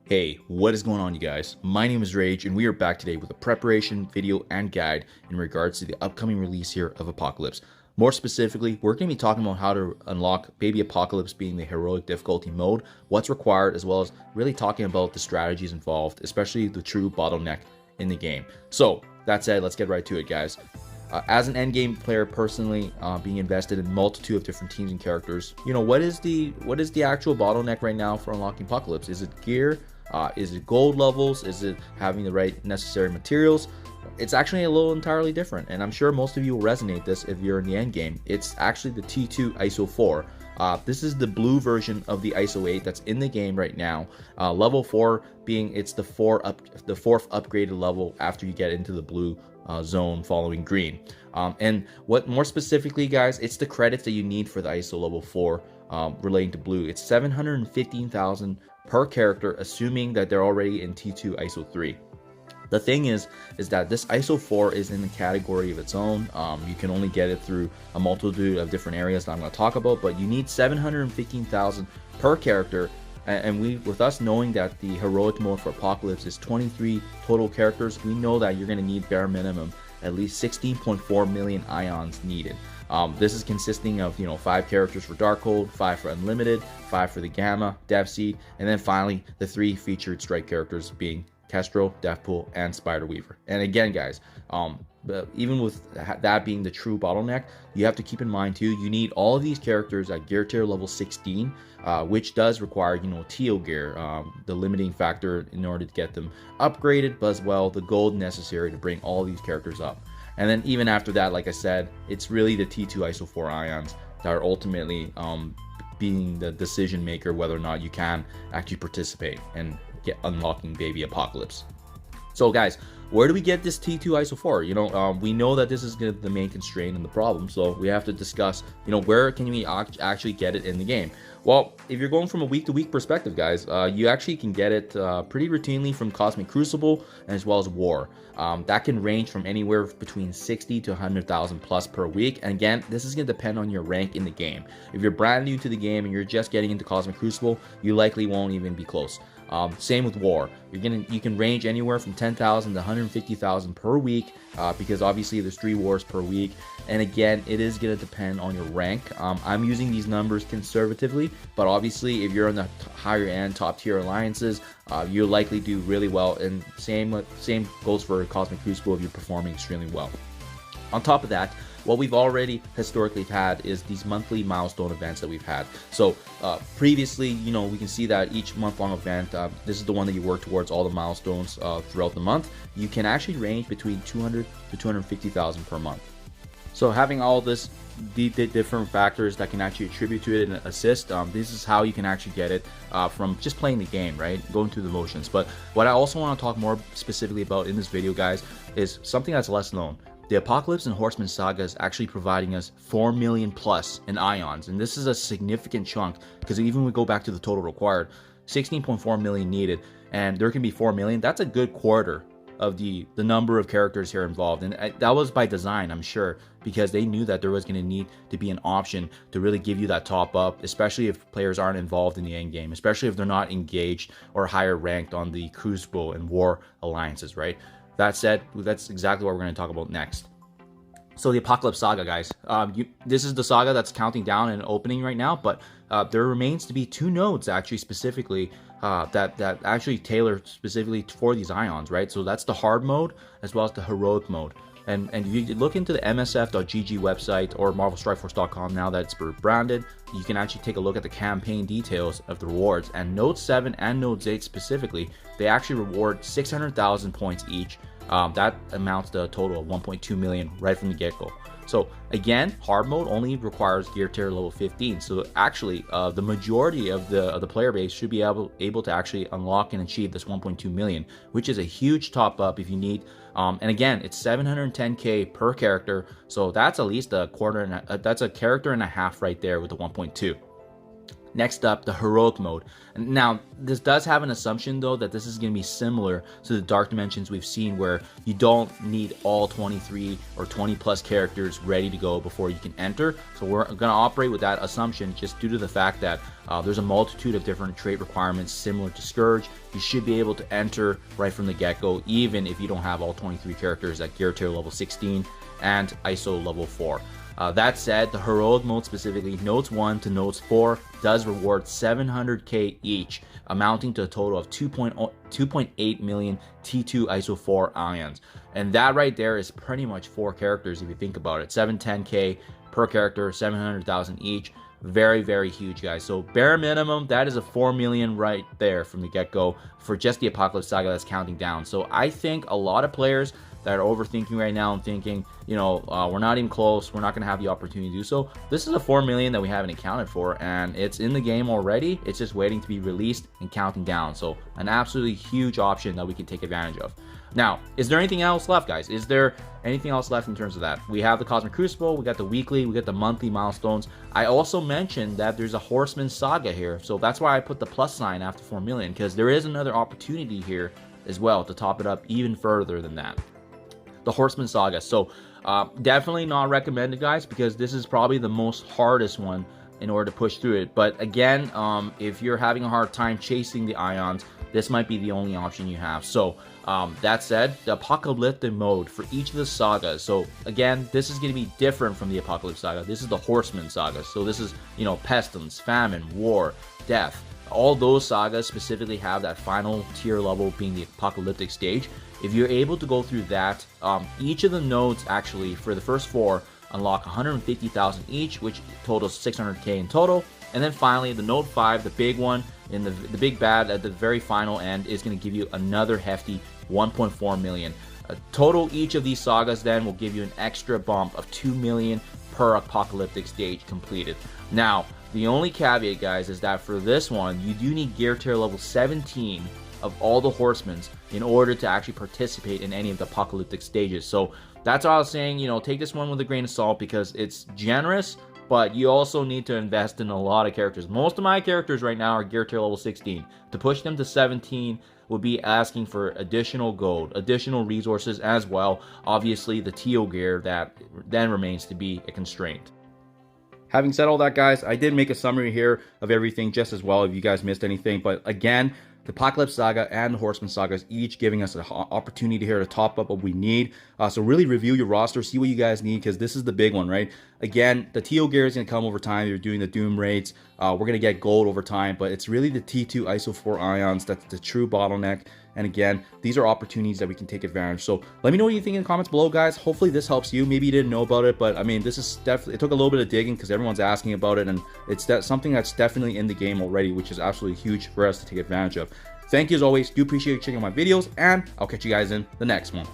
Hey, what is going on, you guys? My name is Rayge, and we are back today with a preparation video and guide in regards to the upcoming release here of Apocalypse. More specifically, we're going to be talking about how to unlock Baby Apocalypse being the heroic difficulty mode, what's required, as well as really talking about the strategies involved, especially the True Bottleneck in the game. So, that said, let's get right to it, guys. As an endgame player personally, being invested in a multitude of different teams and characters, you know, what is the actual bottleneck right now for unlocking Apocalypse? Is it gear? Is it gold levels? Is it having the right necessary materials? It's actually a little entirely different, and I'm sure most of you will resonate this if you're in the end game. It's actually the T2 ISO 4. This is the blue version of the ISO 8 that's in the game right now. Level 4 being it's the fourth upgraded level after you get into the blue zone following green. And what more specifically, guys, it's the credits that you need for the ISO level 4 relating to blue. It's 715,000 per character, assuming that they're already in T2 ISO 3. The thing is that this ISO 4 is in the category of its own. You can only get it through a multitude of different areas that I'm going to talk about, but you need 715,000 per character. And with us knowing that the heroic mode for Apocalypse is 23 total characters, we know that you're going to need bare minimum at least 16.4 million ions needed. This is consisting of 5 characters for Darkhold, 5 for Unlimited, 5 for the Gamma, Death Seed, and then finally the 3 featured strike characters being Kestrel, Deathpool, and Spider-Weaver. And again, guys, even with that being the true bottleneck, you have to keep in mind too, you need all of these characters at gear tier level 16, which does require teal gear, the limiting factor in order to get them upgraded, but as well the gold necessary to bring all these characters up. And then even after that, like I said, it's really the T2 ISO 4 ions that are ultimately being the decision maker whether or not you can actually participate and get unlocking Baby Apocalypse. So guys, where do we get this T2 ISO 4? We know that this is the main constraint and the problem, so we have to discuss, where can we actually get it in the game? Well, if you're going from a week-to-week perspective, guys, you actually can get it pretty routinely from Cosmic Crucible as well as War. That can range from anywhere between 60 to 100,000 plus per week. And again, this is going to depend on your rank in the game. If you're brand new to the game and you're just getting into Cosmic Crucible, you likely won't even be close. Same with War. You can range anywhere from 10,000 to 150,000 per week, because obviously there's 3 wars per week. And again, it is going to depend on your rank. I'm using these numbers conservatively, but obviously if you're in the higher end, top tier alliances, you'll likely do really well. And same goes for Cosmic Crucible if you're performing extremely well. On top of that, what we've already historically had is these monthly milestone events that we've had. So previously, we can see that each month-long event, this is the one that you work towards all the milestones throughout the month. You can actually range between 200 to 250,000 per month. So having all this different factors that can actually attribute to it and assist, this is how you can actually get it from just playing the game, right? Going through the motions. But what I also want to talk more specifically about in this video, guys, is something that's less known. The Apocalypse and Horsemen Saga is actually providing us 4 million plus in ions, and this is a significant chunk because even when we go back to the total required, 16.4 million needed, and there can be 4 million. That's a good quarter of the number of characters here involved, and that was by design, I'm sure, because they knew that there was going to need to be an option to really give you that top up, especially if players aren't involved in the end game, especially if they're not engaged or higher ranked on the Crucible and War alliances, right? That said, that's exactly what we're going to talk about next. So the Apocalypse Saga, guys, this is the saga that's counting down and opening right now, but there remains to be 2 nodes actually specifically that actually tailor specifically for these ions, right? So that's the hard mode as well as the heroic mode. And if you look into the msf.gg website or marvelstrikeforce.com now that it's branded, you can actually take a look at the campaign details of the rewards. And Node 7 and Node 8 specifically, they actually reward 600,000 points each. That amounts to a total of 1.2 million right from the get-go. So again, hard mode only requires gear tier level 15. So actually, the majority of the player base should be able to actually unlock and achieve this 1.2 million, which is a huge top up if you need. And again, it's 710k per character, so that's at least a quarter. That's a character and a half right there with the 1.2. Next up, the heroic mode. Now, this does have an assumption though that this is going to be similar to the Dark Dimensions we've seen, where you don't need all 23 or 20 plus characters ready to go before you can enter. So we're going to operate with that assumption just due to the fact that there's a multitude of different trait requirements similar to Scourge. You should be able to enter right from the get-go, even if you don't have all 23 characters at Gear Tier level 16 and ISO level 4. That said, the heroic mode specifically, notes 1 to notes 4, does reward 700k each, amounting to a total of 2.8 million T2 ISO 4 ions. And that right there is pretty much 4 characters if you think about it. 710k per character, 700,000 each. Very, very huge, guys. So bare minimum, that is a 4 million right there from the get-go for just the Apocalypse Saga that's counting down. So I think a lot of players that are overthinking right now and thinking, you know, we're not even close, we're not going to have the opportunity to do so. This is a 4 million that we haven't accounted for, and it's in the game already. It's just waiting to be released and counting down. So an absolutely huge option that we can take advantage of. Now, is there anything else left, guys? Is there anything else left in terms of that? We have the Cosmic Crucible, we got the weekly, we got the monthly milestones. I also mentioned that there's a Horsemen Saga here, so that's why I put the plus sign after 4 million, because there is another opportunity here as well to top it up even further than that. The Horsemen Saga. So definitely not recommended, guys, because this is probably the most hardest one in order to push through it. But again, if you're having a hard time chasing the ions, this might be the only option you have. So that said, the Apocalyptic mode for each of the sagas. So again, this is going to be different from the Apocalypse Saga. This is the Horsemen Saga. So this is, you know, pestilence, famine, war, death. All those sagas specifically have that final tier level being the Apocalyptic stage. If you're able to go through that, each of the nodes actually for the first 4 unlock 150,000 each, which totals 600k in total. And then finally, the node 5, the big one, in the big bad at the very final end, is going to give you another hefty 1.4 million. Total, each of these sagas then will give you an extra bump of 2 million per Apocalyptic stage completed. Now, the only caveat, guys, is that for this one, you do need Gear Tier level 17 of all the Horsemen in order to actually participate in any of the Apocalyptic stages. So that's why I was saying, you know, take this one with a grain of salt, because it's generous, but you also need to invest in a lot of characters. Most of my characters right now are Gear Tier level 16. To push them to 17 would be asking for additional gold, additional resources as well. Obviously, the Teal gear that then remains to be a constraint. Having said all that, guys, I did make a summary here of everything just as well if you guys missed anything. But again, the Apocalypse Saga and the Horsemen Sagas each giving us an opportunity here to top up what we need. So really review your roster, see what you guys need, because this is the big one, right? Again, the Teal gear is going to come over time. You're doing the Doom raids. We're going to get gold over time, but it's really the T2 ISO 4 ions that's the true bottleneck. And again, these are opportunities that we can take advantage. So let me know what you think in the comments below, guys. Hopefully this helps you. Maybe you didn't know about it, but I mean, this is definitely, it took a little bit of digging because everyone's asking about it, and it's something that's definitely in the game already, which is absolutely huge for us to take advantage of. Thank you as always. Do appreciate you checking out my videos, and I'll catch you guys in the next one.